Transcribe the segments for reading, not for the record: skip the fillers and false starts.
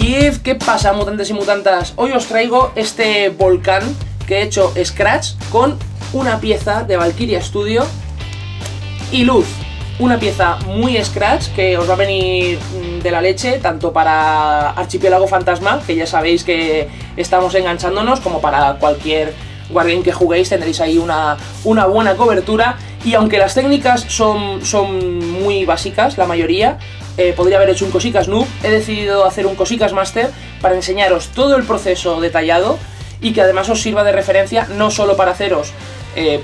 Y ¿qué pasa, mutantes y mutantas? Hoy os traigo este volcán que he hecho scratch con una pieza de Valkyria Studio y luz. Una pieza muy scratch que os va a venir de la leche, tanto para Archipiélago Fantasma, que ya sabéis que estamos enganchándonos, como para cualquier wargame que juguéis tendréis ahí una buena cobertura. Y aunque las técnicas son muy básicas, la mayoría, podría haber hecho un Cosicas Noob, he decidido hacer un Cosicas Master para enseñaros todo el proceso detallado y que además os sirva de referencia no solo para haceros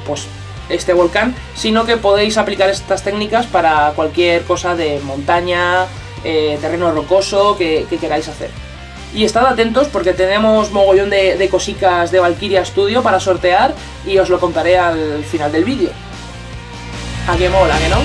pues este volcán, sino que podéis aplicar estas técnicas para cualquier cosa de montaña, terreno rocoso que queráis hacer. Y estad atentos porque tenemos mogollón de cositas de Valkyria Studio para sortear y os lo contaré al final del vídeo. ¿A qué mola, que no?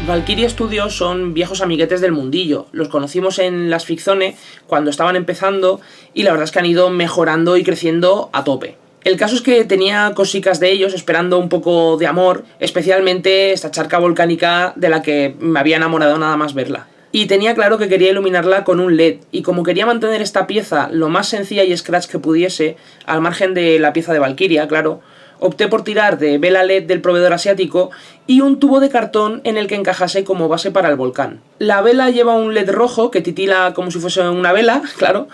Valkyria Studio son viejos amiguetes del mundillo. Los conocimos en las Frixzone cuando estaban empezando y la verdad es que han ido mejorando y creciendo a tope. El caso es que tenía cositas de ellos esperando un poco de amor, especialmente esta charca volcánica de la que me había enamorado nada más verla. Y tenía claro que quería iluminarla con un LED, y como quería mantener esta pieza lo más sencilla y scratch que pudiese, al margen de la pieza de Valkyria, claro, opté por tirar de vela LED del proveedor asiático y un tubo de cartón en el que encajase como base para el volcán. La vela lleva un LED rojo que titila como si fuese una vela, claro,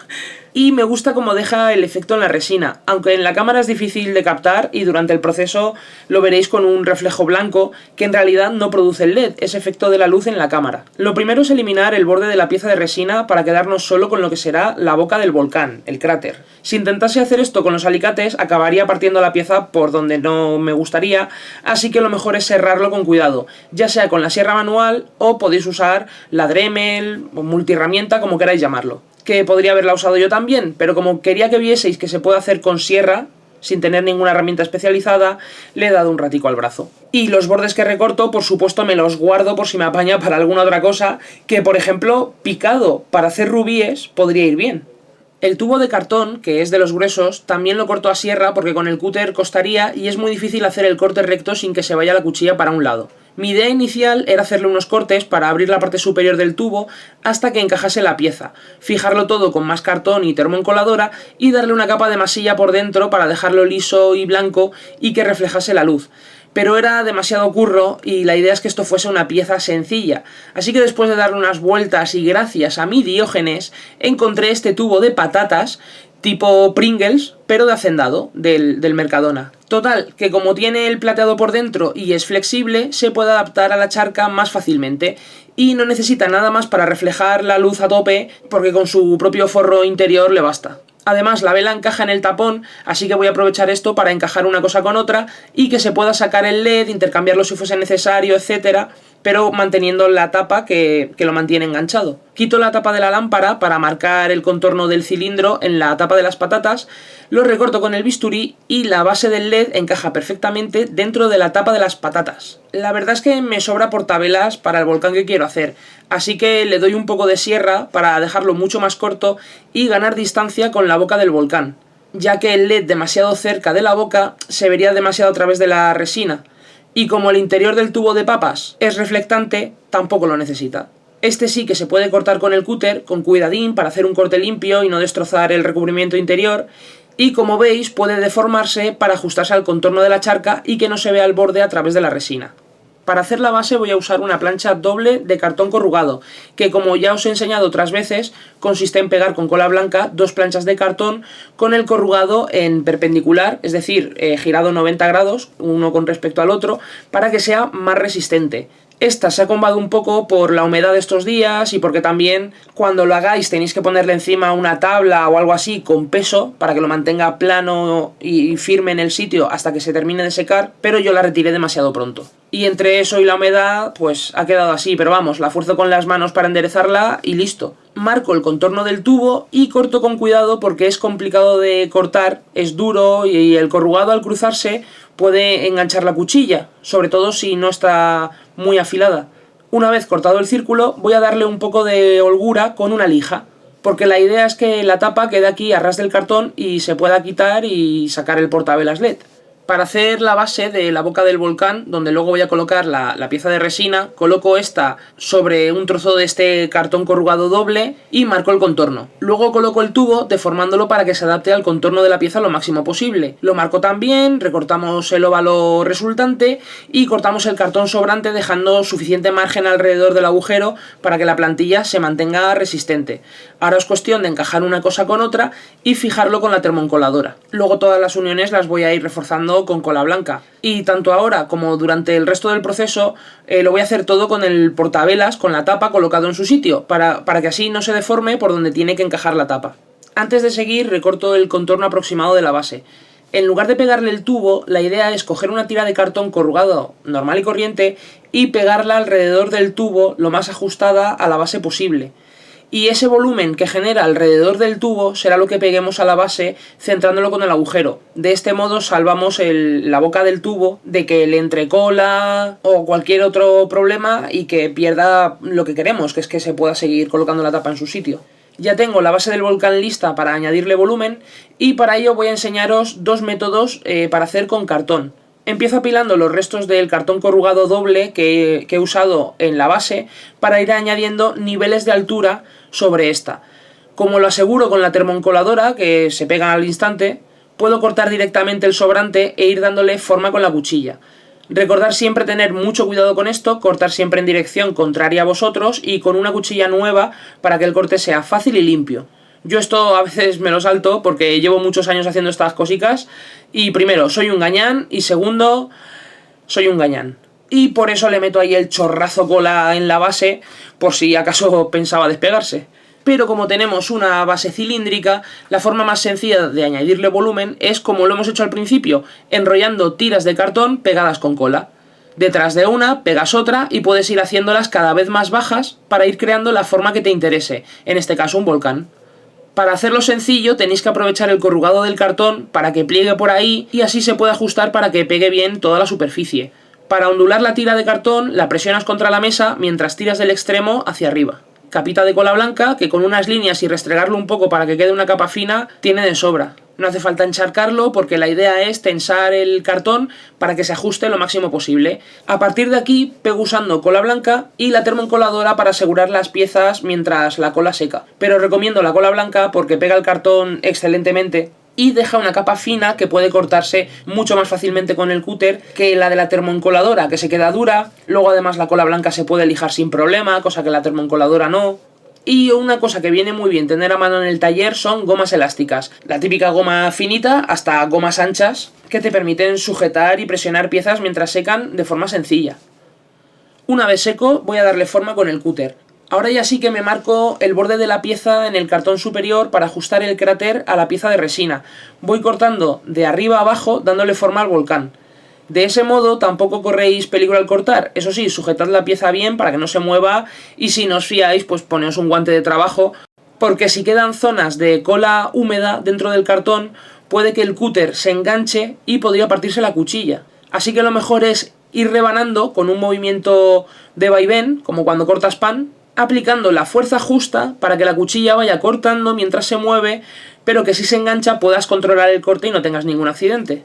y me gusta cómo deja el efecto en la resina, aunque en la cámara es difícil de captar y durante el proceso lo veréis con un reflejo blanco que en realidad no produce el LED, es efecto de la luz en la cámara. Lo primero es eliminar el borde de la pieza de resina para quedarnos solo con lo que será la boca del volcán, el cráter. Si intentase hacer esto con los alicates acabaría partiendo la pieza por donde no me gustaría, así que lo mejor es serrarlo con cuidado, ya sea con la sierra manual o podéis usar la Dremel o multiherramienta, como queráis llamarlo. Que podría haberla usado yo también, pero como quería que vieseis que se puede hacer con sierra, sin tener ninguna herramienta especializada, le he dado un ratico al brazo. Y los bordes que recorto, por supuesto, me los guardo por si me apaña para alguna otra cosa, que por ejemplo, picado para hacer rubíes podría ir bien. El tubo de cartón, que es de los gruesos, también lo corto a sierra porque con el cúter costaría y es muy difícil hacer el corte recto sin que se vaya la cuchilla para un lado. Mi idea inicial era hacerle unos cortes para abrir la parte superior del tubo hasta que encajase la pieza, fijarlo todo con más cartón y termoencoladora y darle una capa de masilla por dentro para dejarlo liso y blanco y que reflejase la luz. Pero era demasiado curro y la idea es que esto fuese una pieza sencilla, así que después de darle unas vueltas y gracias a mi Diógenes encontré este tubo de patatas tipo Pringles, pero de hacendado, del Mercadona. Total, que como tiene el plateado por dentro y es flexible, se puede adaptar a la charca más fácilmente y no necesita nada más para reflejar la luz a tope porque con su propio forro interior le basta. Además, la vela encaja en el tapón, así que voy a aprovechar esto para encajar una cosa con otra y que se pueda sacar el LED, intercambiarlo si fuese necesario, etcétera, pero manteniendo la tapa que lo mantiene enganchado. Quito la tapa de la lámpara para marcar el contorno del cilindro en la tapa de las patatas, lo recorto con el bisturí y la base del LED encaja perfectamente dentro de la tapa de las patatas. La verdad es que me sobra portavelas para el volcán que quiero hacer, así que le doy un poco de sierra para dejarlo mucho más corto y ganar distancia con la boca del volcán, ya que el LED demasiado cerca de la boca se vería demasiado a través de la resina. Y como el interior del tubo de papas es reflectante, tampoco lo necesita. Este sí que se puede cortar con el cúter, con cuidadín, para hacer un corte limpio y no destrozar el recubrimiento interior. Y como veis, puede deformarse para ajustarse al contorno de la charca y que no se vea el borde a través de la resina. Para hacer la base voy a usar una plancha doble de cartón corrugado, que como ya os he enseñado otras veces, consiste en pegar con cola blanca dos planchas de cartón con el corrugado en perpendicular, es decir, girado 90 grados, uno con respecto al otro, para que sea más resistente. Esta se ha combado un poco por la humedad de estos días y porque también cuando lo hagáis tenéis que ponerle encima una tabla o algo así con peso para que lo mantenga plano y firme en el sitio hasta que se termine de secar, pero yo la retiré demasiado pronto. Y entre eso y la humedad, pues ha quedado así, pero vamos, la fuerzo con las manos para enderezarla y listo. Marco el contorno del tubo y corto con cuidado porque es complicado de cortar, es duro y el corrugado al cruzarse puede enganchar la cuchilla, sobre todo si no está muy afilada. Una vez cortado el círculo, voy a darle un poco de holgura con una lija, porque la idea es que la tapa quede aquí a ras del cartón y se pueda quitar y sacar el portavelas LED. Para hacer la base de la boca del volcán, donde luego voy a colocar la pieza de resina, coloco esta sobre un trozo de este cartón corrugado doble y marco el contorno. Luego coloco el tubo deformándolo para que se adapte al contorno de la pieza lo máximo posible. Lo marco también, recortamos el óvalo resultante y cortamos el cartón sobrante dejando suficiente margen alrededor del agujero para que la plantilla se mantenga resistente. Ahora es cuestión de encajar una cosa con otra y fijarlo con la termoencoladora. Luego todas las uniones las voy a ir reforzando con cola blanca. Y tanto ahora como durante el resto del proceso lo voy a hacer todo con el portavelas, con la tapa colocado en su sitio, para que así no se deforme por donde tiene que encajar la tapa. Antes de seguir, recorto el contorno aproximado de la base. En lugar de pegarle el tubo, la idea es coger una tira de cartón corrugado normal y corriente y pegarla alrededor del tubo lo más ajustada a la base posible. Y ese volumen que genera alrededor del tubo será lo que peguemos a la base centrándolo con el agujero. De este modo salvamos la boca del tubo de que le entre cola o cualquier otro problema y que pierda lo que queremos, que es que se pueda seguir colocando la tapa en su sitio. Ya tengo la base del volcán lista para añadirle volumen y para ello voy a enseñaros dos métodos para hacer con cartón. Empiezo apilando los restos del cartón corrugado doble que he usado en la base para ir añadiendo niveles de altura sobre esta. Como lo aseguro con la termoencoladora, que se pega al instante, puedo cortar directamente el sobrante e ir dándole forma con la cuchilla. Recordar siempre tener mucho cuidado con esto, cortar siempre en dirección contraria a vosotros y con una cuchilla nueva para que el corte sea fácil y limpio. Yo esto a veces me lo salto porque llevo muchos años haciendo estas cositas y primero, soy un gañán y segundo, soy un gañán. Y por eso le meto ahí el chorrazo cola en la base por si acaso pensaba despegarse. Pero como tenemos una base cilíndrica, la forma más sencilla de añadirle volumen es como lo hemos hecho al principio, enrollando tiras de cartón pegadas con cola. Detrás de una, pegas otra y puedes ir haciéndolas cada vez más bajas para ir creando la forma que te interese, en este caso un volcán. Para hacerlo sencillo tenéis que aprovechar el corrugado del cartón para que pliegue por ahí y así se puede ajustar para que pegue bien toda la superficie. Para ondular la tira de cartón la presionas contra la mesa mientras tiras del extremo hacia arriba. Capita de cola blanca que con unas líneas y restregarlo un poco para que quede una capa fina tiene de sobra. No hace falta encharcarlo porque la idea es tensar el cartón para que se ajuste lo máximo posible. A partir de aquí pego usando cola blanca y la termoencoladora para asegurar las piezas mientras la cola seca. Pero recomiendo la cola blanca porque pega el cartón excelentemente y deja una capa fina que puede cortarse mucho más fácilmente con el cúter que la de la termoencoladora, que se queda dura. Luego además la cola blanca se puede lijar sin problema, cosa que la termoencoladora no. Y una cosa que viene muy bien tener a mano en el taller son gomas elásticas. La típica goma finita hasta gomas anchas que te permiten sujetar y presionar piezas mientras secan de forma sencilla. Una vez seco voy a darle forma con el cúter. Ahora ya sí que me marco el borde de la pieza en el cartón superior para ajustar el cráter a la pieza de resina. Voy cortando de arriba a abajo dándole forma al volcán. De ese modo tampoco corréis peligro al cortar. Eso sí, sujetad la pieza bien para que no se mueva y si no os fiáis pues poneos un guante de trabajo porque si quedan zonas de cola húmeda dentro del cartón puede que el cúter se enganche y podría partirse la cuchilla. Así que lo mejor es ir rebanando con un movimiento de vaivén, como cuando cortas pan, aplicando la fuerza justa para que la cuchilla vaya cortando mientras se mueve, pero que si se engancha puedas controlar el corte y no tengas ningún accidente.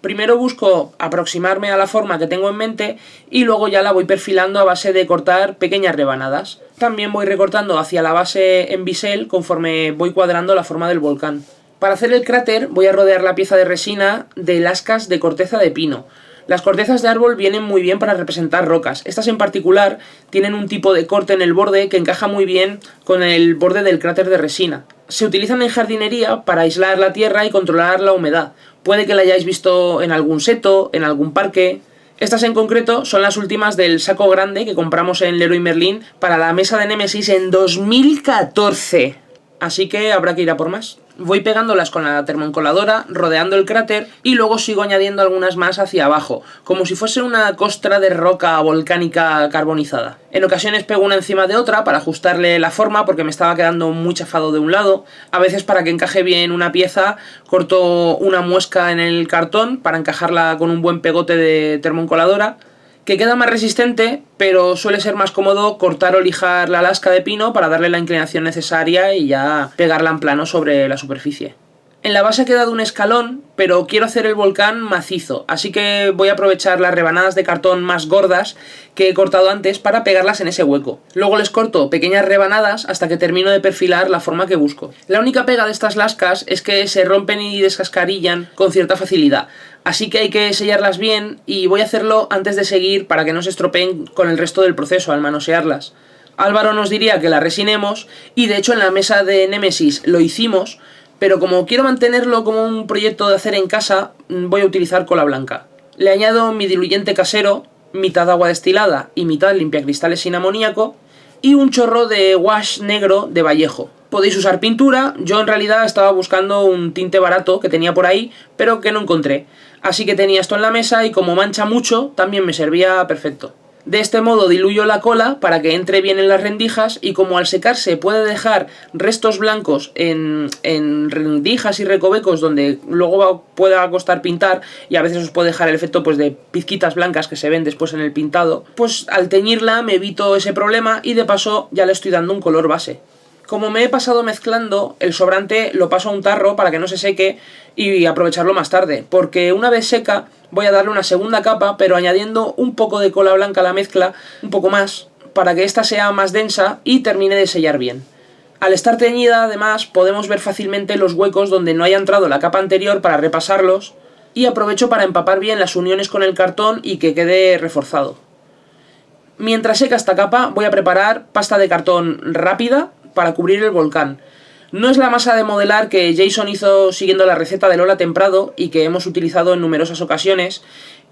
Primero busco aproximarme a la forma que tengo en mente y luego ya la voy perfilando a base de cortar pequeñas rebanadas. También voy recortando hacia la base en bisel conforme voy cuadrando la forma del volcán. Para hacer el cráter voy a rodear la pieza de resina de lascas de corteza de pino. Las cortezas de árbol vienen muy bien para representar rocas. Estas en particular tienen un tipo de corte en el borde que encaja muy bien con el borde del cráter de resina. Se utilizan en jardinería para aislar la tierra y controlar la humedad. Puede que la hayáis visto en algún seto, en algún parque. Estas en concreto son las últimas del saco grande que compramos en Leroy Merlin para la mesa de Nemesis en 2014. Así que habrá que ir a por más. Voy pegándolas con la termoencoladora, rodeando el cráter y luego sigo añadiendo algunas más hacia abajo, como si fuese una costra de roca volcánica carbonizada. En ocasiones pego una encima de otra para ajustarle la forma porque me estaba quedando muy chafado de un lado. A veces para que encaje bien una pieza corto una muesca en el cartón para encajarla con un buen pegote de termoencoladora, que queda más resistente, pero suele ser más cómodo cortar o lijar la lasca de pino para darle la inclinación necesaria y ya pegarla en plano sobre la superficie. En la base ha quedado un escalón, pero quiero hacer el volcán macizo, así que voy a aprovechar las rebanadas de cartón más gordas que he cortado antes para pegarlas en ese hueco. Luego les corto pequeñas rebanadas hasta que termino de perfilar la forma que busco. La única pega de estas lascas es que se rompen y descascarillan con cierta facilidad, así que hay que sellarlas bien y voy a hacerlo antes de seguir para que no se estropeen con el resto del proceso al manosearlas. Álvaro nos diría que la resinemos y de hecho en la mesa de Némesis lo hicimos, pero como quiero mantenerlo como un proyecto de hacer en casa, voy a utilizar cola blanca. Le añado mi diluyente casero, mitad agua destilada y mitad limpiacristales sin amoníaco, y un chorro de wash negro de Vallejo. Podéis usar pintura, yo en realidad estaba buscando un tinte barato que tenía por ahí, pero que no encontré. Así que tenía esto en la mesa y como mancha mucho, también me servía perfecto. De este modo diluyo la cola para que entre bien en las rendijas y como al secarse puede dejar restos blancos en rendijas y recovecos donde luego pueda costar pintar y a veces os puede dejar el efecto pues de pizquitas blancas que se ven después en el pintado, pues al teñirla me evito ese problema y de paso ya le estoy dando un color base. Como me he pasado mezclando, el sobrante lo paso a un tarro para que no se seque y aprovecharlo más tarde, porque una vez seca voy a darle una segunda capa, pero añadiendo un poco de cola blanca a la mezcla, un poco más, para que esta sea más densa y termine de sellar bien. Al estar teñida, además, podemos ver fácilmente los huecos donde no haya entrado la capa anterior para repasarlos, y aprovecho para empapar bien las uniones con el cartón y que quede reforzado. Mientras seca esta capa, voy a preparar pasta de cartón rápida para cubrir el volcán. No es la masa de modelar que Jason hizo siguiendo la receta de Lola Temprado y que hemos utilizado en numerosas ocasiones.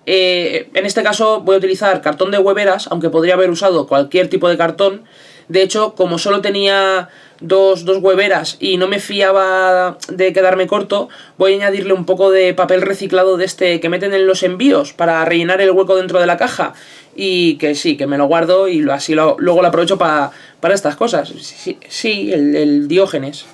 En este caso voy a utilizar cartón de hueveras, aunque podría haber usado cualquier tipo de cartón. De hecho, como solo tenía dos hueveras y no me fiaba de quedarme corto, voy a añadirle un poco de papel reciclado de este que meten en los envíos para rellenar el hueco dentro de la caja. Y que sí, que me lo guardo y luego lo aprovecho para estas cosas. Sí, el Diógenes.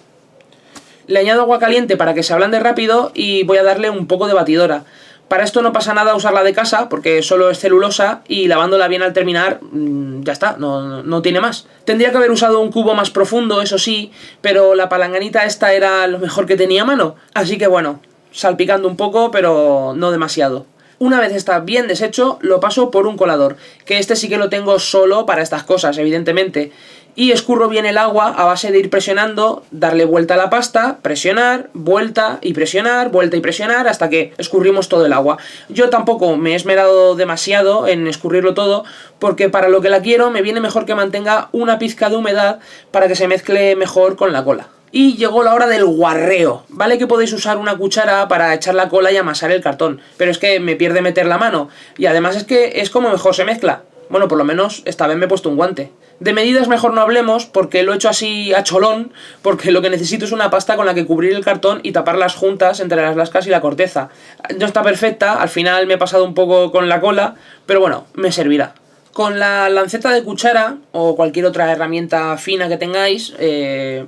Le añado agua caliente para que se ablande rápido y voy a darle un poco de batidora. Para esto no pasa nada usarla de casa porque solo es celulosa y lavándola bien al terminar ya está, no tiene más. Tendría que haber usado un cubo más profundo, eso sí, pero la palanganita esta era lo mejor que tenía a mano. Así que bueno, salpicando un poco pero no demasiado. Una vez está bien deshecho, lo paso por un colador, que este sí que lo tengo solo para estas cosas, evidentemente. Y escurro bien el agua a base de ir presionando, darle vuelta a la pasta, presionar, vuelta y presionar, vuelta y presionar, hasta que escurrimos todo el agua. Yo tampoco me he esmerado demasiado en escurrirlo todo, porque para lo que la quiero me viene mejor que mantenga una pizca de humedad para que se mezcle mejor con la cola. Y llegó la hora del guarreo. Vale que podéis usar una cuchara para echar la cola y amasar el cartón, pero es que me pierde meter la mano. Y además es que es como mejor se mezcla. Bueno, por lo menos esta vez me he puesto un guante. De medidas mejor no hablemos porque lo he hecho así a cholón, porque lo que necesito es una pasta con la que cubrir el cartón y taparlas juntas entre las lascas y la corteza. No está perfecta, al final me he pasado un poco con la cola, pero bueno, me servirá. Con la lanceta de cuchara o cualquier otra herramienta fina que tengáis,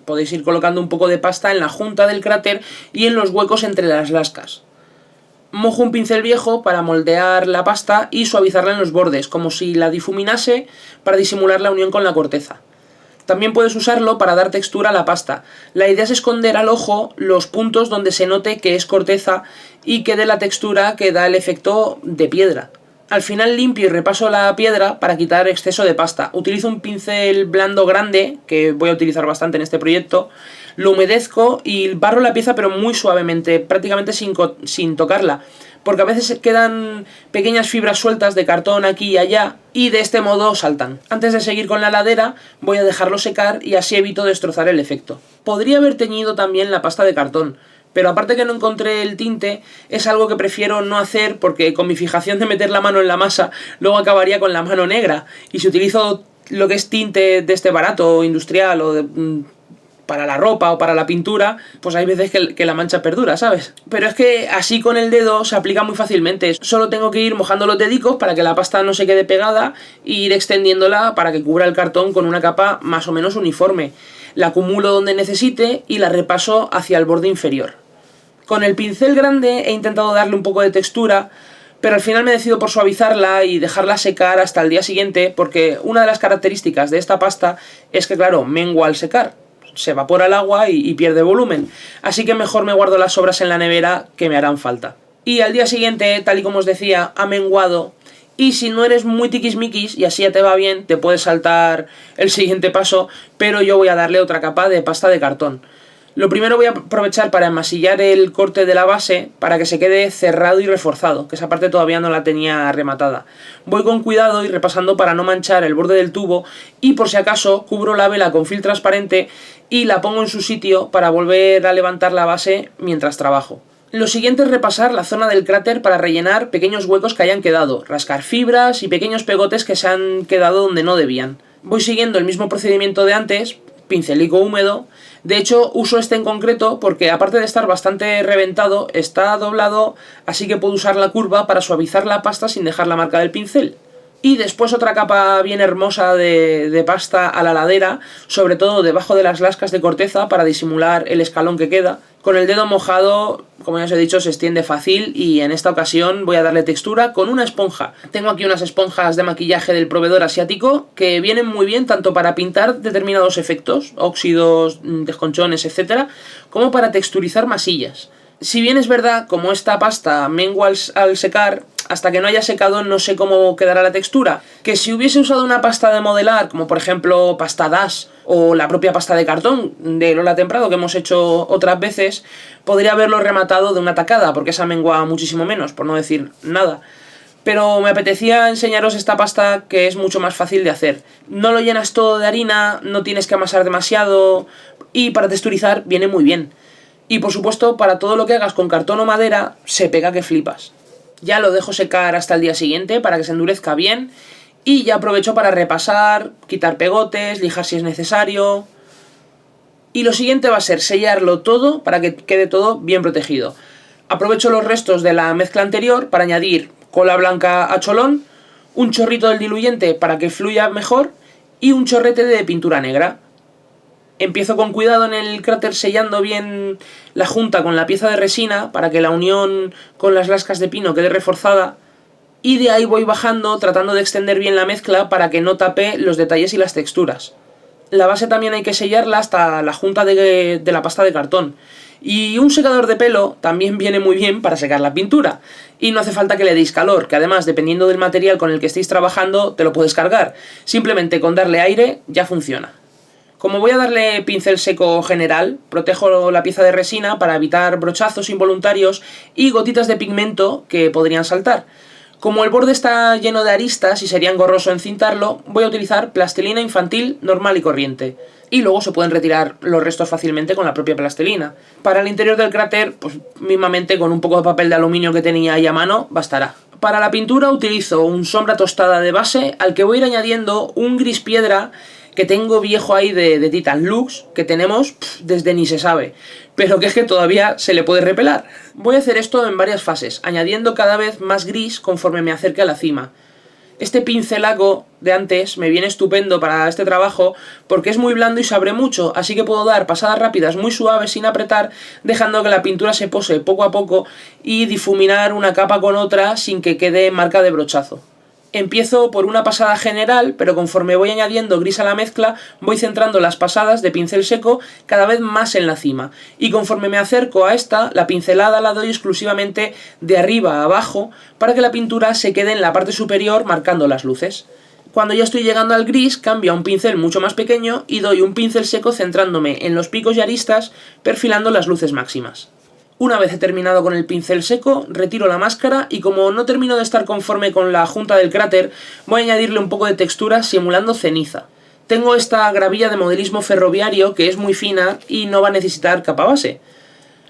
podéis ir colocando un poco de pasta en la junta del cráter y en los huecos entre las lascas. Mojo un pincel viejo para moldear la pasta y suavizarla en los bordes, como si la difuminase para disimular la unión con la corteza. También puedes usarlo para dar textura a la pasta. La idea es esconder al ojo los puntos donde se note que es corteza y que dé la textura que da el efecto de piedra. Al final limpio y repaso la piedra para quitar exceso de pasta. Utilizo un pincel blando grande, que voy a utilizar bastante en este proyecto, lo humedezco y barro la pieza pero muy suavemente, prácticamente sin tocarla, porque a veces quedan pequeñas fibras sueltas de cartón aquí y allá y de este modo saltan. Antes de seguir con la ladera voy a dejarlo secar y así evito destrozar el efecto. Podría haber teñido también la pasta de cartón, pero aparte que no encontré el tinte, es algo que prefiero no hacer porque con mi fijación de meter la mano en la masa, luego acabaría con la mano negra. Y si utilizo lo que es tinte de este barato, industrial o para la ropa o para la pintura, pues hay veces que la mancha perdura, ¿sabes? Pero es que así con el dedo se aplica muy fácilmente. Solo tengo que ir mojando los dedicos para que la pasta no se quede pegada e ir extendiéndola para que cubra el cartón con una capa más o menos uniforme. La acumulo donde necesite y la repaso hacia el borde inferior. Con el pincel grande he intentado darle un poco de textura, pero al final me decido por suavizarla y dejarla secar hasta el día siguiente, porque una de las características de esta pasta es que, claro, mengua al secar. se evapora el agua y pierde volumen. Así que mejor me guardo las sobras en la nevera, que me harán falta. Y al día siguiente, tal y como os decía, ha menguado. Y si no eres muy tiquismiquis y así ya te va bien, te puedes saltar el siguiente paso, pero yo voy a darle otra capa de pasta de cartón. Lo primero voy a aprovechar para enmasillar el corte de la base para que se quede cerrado y reforzado, que esa parte todavía no la tenía rematada. Voy con cuidado y repasando para no manchar el borde del tubo, y por si acaso cubro la vela con film transparente y la pongo en su sitio para volver a levantar la base mientras trabajo. Lo siguiente es repasar la zona del cráter para rellenar pequeños huecos que hayan quedado, rascar fibras y pequeños pegotes que se han quedado donde no debían. Voy siguiendo el mismo procedimiento de antes, pincelico húmedo. De hecho, uso este en concreto porque, aparte de estar bastante reventado, está doblado, así que puedo usar la curva para suavizar la pasta sin dejar la marca del pincel. Y después otra capa bien hermosa de pasta a la ladera, sobre todo debajo de las lascas de corteza para disimular el escalón que queda. Con el dedo mojado, como ya os he dicho, se extiende fácil, y en esta ocasión voy a darle textura con una esponja. Tengo aquí unas esponjas de maquillaje del proveedor asiático que vienen muy bien tanto para pintar determinados efectos, óxidos, desconchones, etcétera, como para texturizar masillas. Si bien es verdad, como esta pasta mengua al secar, hasta que no haya secado no sé cómo quedará la textura. Que si hubiese usado una pasta de modelar, como por ejemplo pasta Dash o la propia pasta de cartón de Lola Temprado que hemos hecho otras veces, podría haberlo rematado de una tacada, porque esa mengua muchísimo menos, por no decir nada. Pero me apetecía enseñaros esta pasta, que es mucho más fácil de hacer. No lo llenas todo de harina, no tienes que amasar demasiado, y para texturizar viene muy bien. Y por supuesto, para todo lo que hagas con cartón o madera, se pega que flipas. Ya lo dejo secar hasta el día siguiente para que se endurezca bien, y ya aprovecho para repasar, quitar pegotes, lijar si es necesario. Y lo siguiente va a ser sellarlo todo para que quede todo bien protegido. Aprovecho los restos de la mezcla anterior para añadir cola blanca a cholón, un chorrito del diluyente para que fluya mejor y un chorrete de pintura negra. Empiezo con cuidado en el cráter sellando bien la junta con la pieza de resina para que la unión con las lascas de pino quede reforzada, y de ahí voy bajando tratando de extender bien la mezcla para que no tape los detalles y las texturas. La base también hay que sellarla hasta la junta de la pasta de cartón. Y un secador de pelo también viene muy bien para secar la pintura. Y no hace falta que le deis calor, que además, dependiendo del material con el que estéis trabajando, te lo puedes cargar. Simplemente con darle aire ya funciona. Como voy a darle pincel seco general, protejo la pieza de resina para evitar brochazos involuntarios y gotitas de pigmento que podrían saltar. Como el borde está lleno de aristas y sería engorroso encintarlo, voy a utilizar plastilina infantil normal y corriente. Y luego se pueden retirar los restos fácilmente con la propia plastilina. Para el interior del cráter, pues mismamente con un poco de papel de aluminio que tenía ahí a mano, bastará. Para la pintura utilizo un sombra tostada de base, al que voy a ir añadiendo un gris piedra que tengo viejo ahí de Titan Lux, que tenemos desde ni se sabe, pero que es que todavía se le puede repelar. Voy a hacer esto en varias fases, añadiendo cada vez más gris conforme me acerque a la cima. Este pincelaco de antes me viene estupendo para este trabajo porque es muy blando y se abre mucho, así que puedo dar pasadas rápidas muy suaves sin apretar, dejando que la pintura se pose poco a poco y difuminar una capa con otra sin que quede marca de brochazo. Empiezo por una pasada general, pero conforme voy añadiendo gris a la mezcla, voy centrando las pasadas de pincel seco cada vez más en la cima. Y conforme me acerco a esta, la pincelada la doy exclusivamente de arriba a abajo para que la pintura se quede en la parte superior marcando las luces. Cuando ya estoy llegando al gris, cambio a un pincel mucho más pequeño y doy un pincel seco centrándome en los picos y aristas, perfilando las luces máximas. Una vez he terminado con el pincel seco, retiro la máscara y, como no termino de estar conforme con la junta del cráter, voy a añadirle un poco de textura simulando ceniza. Tengo esta gravilla de modelismo ferroviario que es muy fina y no va a necesitar capa base.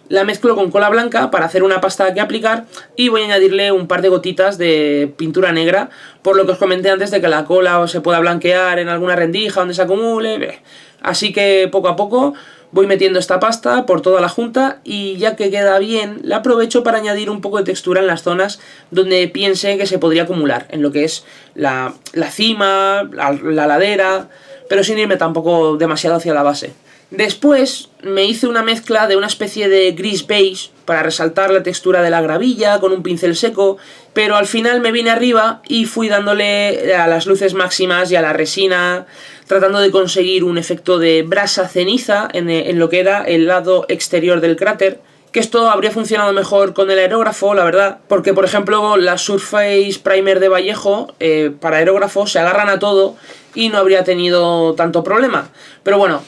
La mezclo con cola blanca para hacer una pasta que aplicar y voy a añadirle un par de gotitas de pintura negra, por lo que os comenté antes de que la cola se pueda blanquear en alguna rendija donde se acumule. Así que poco a poco voy metiendo esta pasta por toda la junta y, ya que queda bien, la aprovecho para añadir un poco de textura en las zonas donde piense que se podría acumular, en lo que es la cima, la ladera, pero sin irme tampoco demasiado hacia la base. Después me hice una mezcla de una especie de gris beige para resaltar la textura de la gravilla con un pincel seco, pero al final me vine arriba y fui dándole a las luces máximas y a la resina, tratando de conseguir un efecto de brasa ceniza en lo que era el lado exterior del cráter, que esto habría funcionado mejor con el aerógrafo, la verdad, porque por ejemplo la Surface Primer de Vallejo para aerógrafo se agarran a todo y no habría tenido tanto problema. Pero bueno,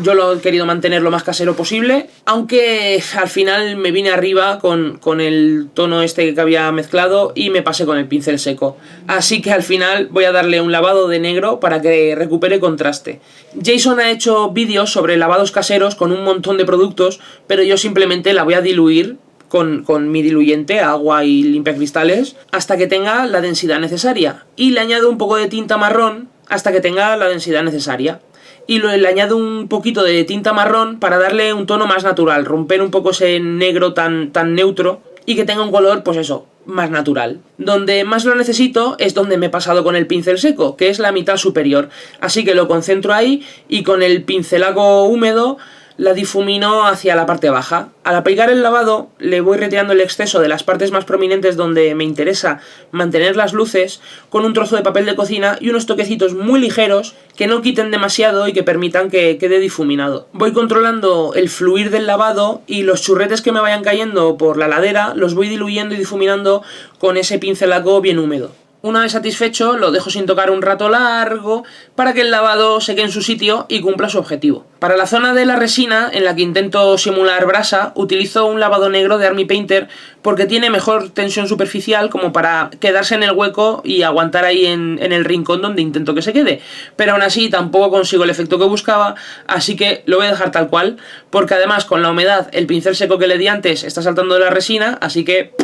yo lo he querido mantener lo más casero posible, aunque al final me vine arriba con el tono este que había mezclado y me pasé con el pincel seco. Así que al final voy a darle un lavado de negro para que recupere contraste. Jason ha hecho vídeos sobre lavados caseros con un montón de productos, pero yo simplemente la voy a diluir con mi diluyente, agua y limpiacristales, hasta que tenga la densidad necesaria. Y le añado un poco de tinta marrón hasta que tenga la densidad necesaria. Y le añado un poquito de tinta marrón para darle un tono más natural, romper un poco ese negro tan neutro y que tenga un color, pues eso, más natural. Donde más lo necesito es donde me he pasado con el pincel seco, que es la mitad superior. Así que lo concentro ahí y con el pincelaco húmedo la difumino hacia la parte baja. Al aplicar el lavado le voy retirando el exceso de las partes más prominentes donde me interesa mantener las luces con un trozo de papel de cocina y unos toquecitos muy ligeros que no quiten demasiado y que permitan que quede difuminado. Voy controlando el fluir del lavado y los churretes que me vayan cayendo por la ladera los voy diluyendo y difuminando con ese pincelaco bien húmedo. Una vez satisfecho, lo dejo sin tocar un rato largo para que el lavado se quede en su sitio y cumpla su objetivo. Para la zona de la resina, en la que intento simular brasa, utilizo un lavado negro de Army Painter porque tiene mejor tensión superficial como para quedarse en el hueco y aguantar ahí en el rincón donde intento que se quede. Pero aún así tampoco consigo el efecto que buscaba, así que lo voy a dejar tal cual, porque además con la humedad el pincel seco que le di antes está saltando de la resina, así que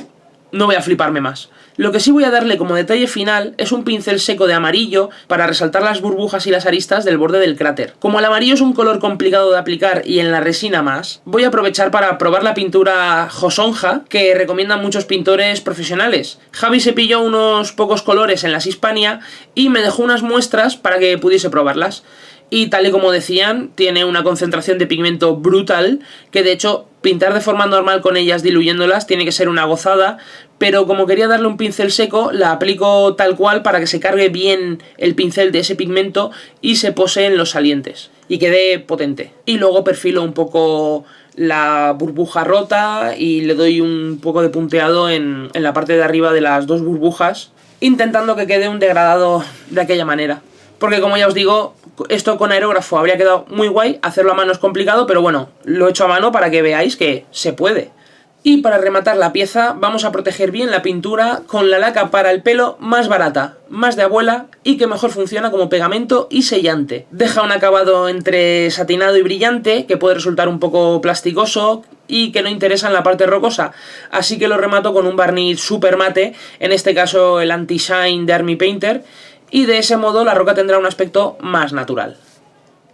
no voy a fliparme más. Lo que sí voy a darle como detalle final es un pincel seco de amarillo para resaltar las burbujas y las aristas del borde del cráter. Como el amarillo es un color complicado de aplicar y en la resina más, voy a aprovechar para probar la pintura Josonja que recomiendan muchos pintores profesionales. Javi se pilló unos pocos colores en las Hispania y me dejó unas muestras para que pudiese probarlas. Y tal y como decían, tiene una concentración de pigmento brutal, que de hecho pintar de forma normal con ellas diluyéndolas tiene que ser una gozada, pero como quería darle un pincel seco, la aplico tal cual para que se cargue bien el pincel de ese pigmento y se pose en los salientes y quede potente. Y luego perfilo un poco la burbuja rota y le doy un poco de punteado en la parte de arriba de las dos burbujas, intentando que quede un degradado de aquella manera. Porque como ya os digo, esto con aerógrafo habría quedado muy guay, hacerlo a mano es complicado, pero bueno, lo he hecho a mano para que veáis que se puede. Y para rematar la pieza, vamos a proteger bien la pintura con la laca para el pelo más barata, más de abuela y que mejor funciona como pegamento y sellante. Deja un acabado entre satinado y brillante, que puede resultar un poco plasticoso y que no interesa en la parte rocosa, así que lo remato con un barniz super mate, en este caso el Anti-Shine de Army Painter, y de ese modo la roca tendrá un aspecto más natural.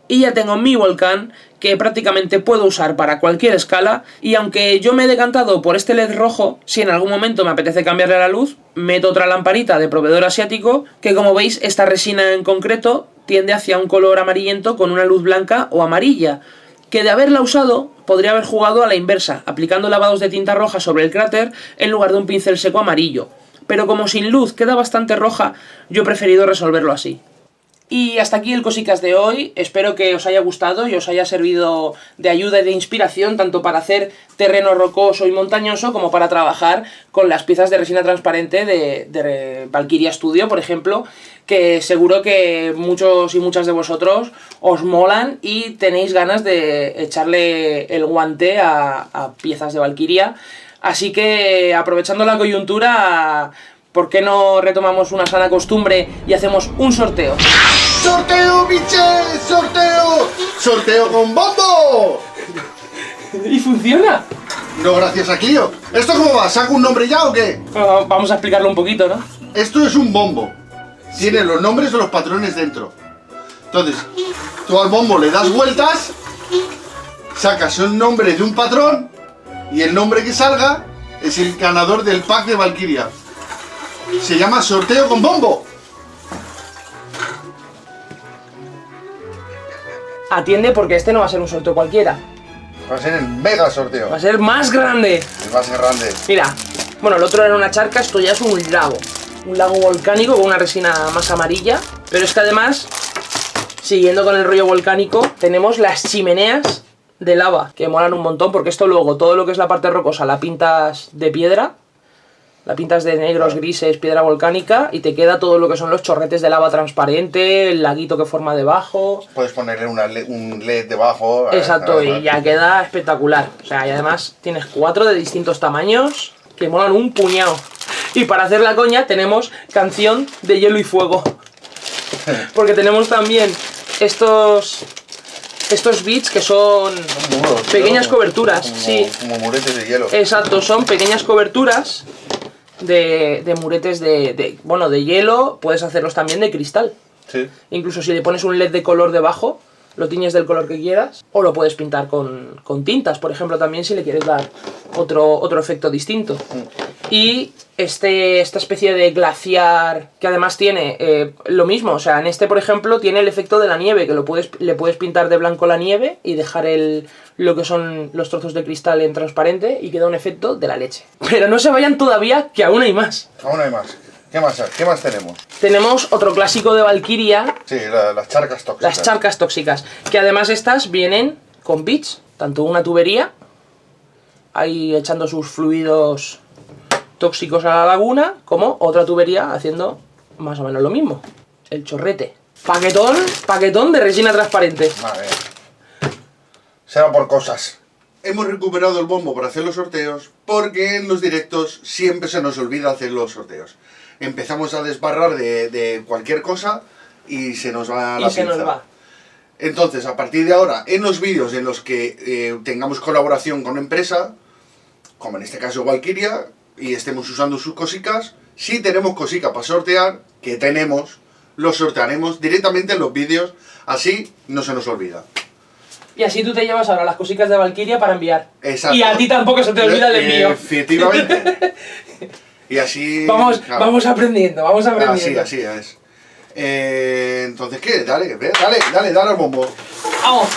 Y ya tengo mi volcán, que prácticamente puedo usar para cualquier escala, y aunque yo me he decantado por este LED rojo, si en algún momento me apetece cambiarle la luz, meto otra lamparita de proveedor asiático, que como veis esta resina en concreto tiende hacia un color amarillento con una luz blanca o amarilla, que de haberla usado podría haber jugado a la inversa, aplicando lavados de tinta roja sobre el cráter en lugar de un pincel seco amarillo. Pero como sin luz queda bastante roja, yo he preferido resolverlo así. Y hasta aquí el Cosicas de hoy, espero que os haya gustado y os haya servido de ayuda y de inspiración tanto para hacer terreno rocoso y montañoso como para trabajar con las piezas de resina transparente de Valkyria Studio, por ejemplo, que seguro que muchos y muchas de vosotros os molan y tenéis ganas de echarle el guante a piezas de Valkyria. Así que, aprovechando la coyuntura, ¿por qué no retomamos una sana costumbre y hacemos un sorteo? ¡Sorteo, biches! ¡Sorteo! ¡Sorteo con bombo! ¿Y funciona? No, gracias a Clio. ¿Esto cómo va? ¿Saco un nombre ya o qué? Vamos a explicarlo un poquito, ¿no? Esto es un bombo. Tiene los nombres de los patrones dentro. Entonces, tú al bombo le das vueltas, sacas un nombre de un patrón y el nombre que salga es el ganador del pack de Valkyria. Se llama sorteo con bombo. atiende porque este no va a ser un sorteo cualquiera. Va a ser el mega sorteo. Va a ser más grande. Va a ser grande. Mira, bueno, el otro era una charca, esto ya es un lago. Un lago volcánico con una resina más amarilla. Pero es que además, siguiendo con el rollo volcánico, tenemos las chimeneas de lava, que molan un montón, porque esto luego, todo lo que es la parte rocosa, la pintas de piedra, la pintas de negros, grises, piedra volcánica, y te queda todo lo que son los chorretes de lava transparente, el laguito que forma debajo. Puedes ponerle un LED debajo. Exacto, y ya queda espectacular. O sea, y además tienes 4 de distintos tamaños que molan un puñado. Y para hacer la coña tenemos canción de hielo y fuego. Porque tenemos también estos bits que son muros, pequeñas ¿no? coberturas, Como, sí. Como muretes de hielo. Exacto, son pequeñas coberturas de muretes bueno, de hielo. Puedes hacerlos también de cristal. Sí. Incluso si le pones un LED de color debajo, lo tiñes del color que quieras. O lo puedes pintar con tintas, por ejemplo, también si le quieres dar otro efecto distinto. Y esta especie de glaciar que además tiene lo mismo, o sea, en este por ejemplo tiene el efecto de la nieve, que le puedes pintar de blanco la nieve y dejar lo que son los trozos de cristal en transparente y queda un efecto de la leche. Pero no se vayan todavía, que aún hay más. Aún hay más. ¿Qué más tenemos? Tenemos otro clásico de Valkyria. Sí, las charcas tóxicas. Las charcas tóxicas, que además estas vienen con bits, tanto una tubería, ahí echando sus fluidos tóxicos a la laguna, como otra tubería haciendo más o menos lo mismo, el chorrete. Paquetón de resina transparente. Madre mía. Será por cosas. Hemos recuperado el bombo para hacer los sorteos porque en los directos siempre se nos olvida hacer los sorteos. Empezamos a desbarrar de cualquier cosa y se nos va la pinza. Nos va. Entonces, a partir de ahora, en los vídeos en los que tengamos colaboración con empresa, como en este caso Valkyria, y estemos usando sus cositas, si tenemos cositas para sortear, que tenemos, los sortearemos directamente en los vídeos, así no se nos olvida. Y así tú te llevas ahora las cositas de Valkyria para enviar. Exacto. Y a ti tampoco se te olvida el envío. Efectivamente. Y así... Vamos aprendiendo, vamos aprendiendo. Así es. Entonces, ¿qué? Dale al bombo. ¡Vamos!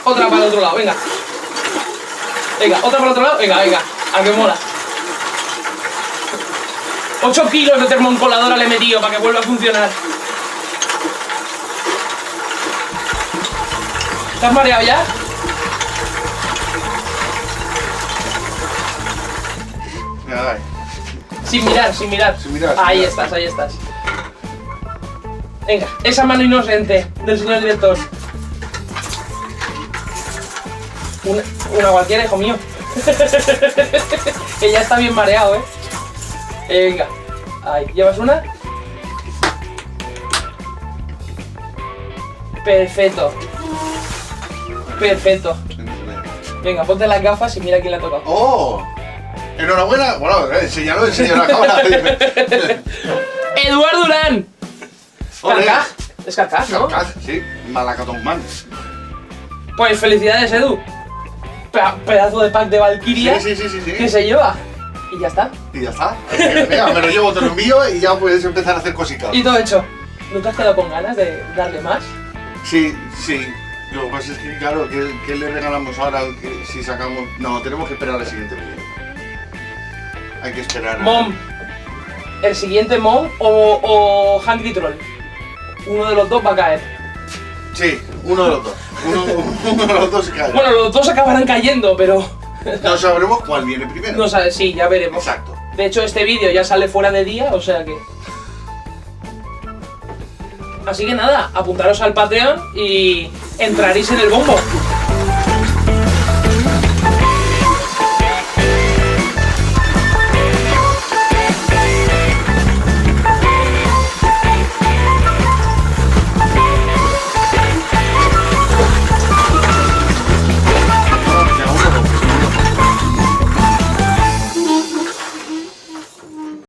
Otra para el otro lado, venga. Venga, otra para el otro lado, venga. A que mola. 8 kilos de termocoladora le he metido para que vuelva a funcionar. ¿Estás mareado ya? Ay. Sin mirar. Ahí estás. Venga, esa mano inocente del señor director. Una cualquiera, hijo mío. Que ya está bien mareado, venga. Ahí, ¿llevas una? Perfecto. Venga, ponte las gafas y mira quién le ha tocado. ¡Oh! Enhorabuena. Bueno, enseña la cámara. ¡Eduard Durán! Carcaj. Es Carcaj, ¿no? Carcaj, sí. Malacatón Man. Pues felicidades, Edu. Pedazo de pack de Valkyria Sí. que se lleva. Y ya está. Y ya está. Venga, me lo llevo, te lo envío y ya puedes empezar a hacer cositas. Y todo hecho. ¿No te has quedado con ganas de darle más? Sí. Lo que pasa es que, claro, ¿qué le regalamos ahora si sacamos...? No, tenemos que esperar al siguiente vídeo. Hay que esperar a... Mom. El siguiente Mom o Hungry Troll. Uno de los dos va a caer. Sí, uno de los dos. Uno de los dos cae. Bueno, los dos acabarán cayendo, pero... No sabremos cuál viene primero. No sabes, sí, ya veremos. Exacto. De hecho, este vídeo ya sale fuera de día, o sea que... Así que nada, apuntaros al Patreon y entraréis en el bombo.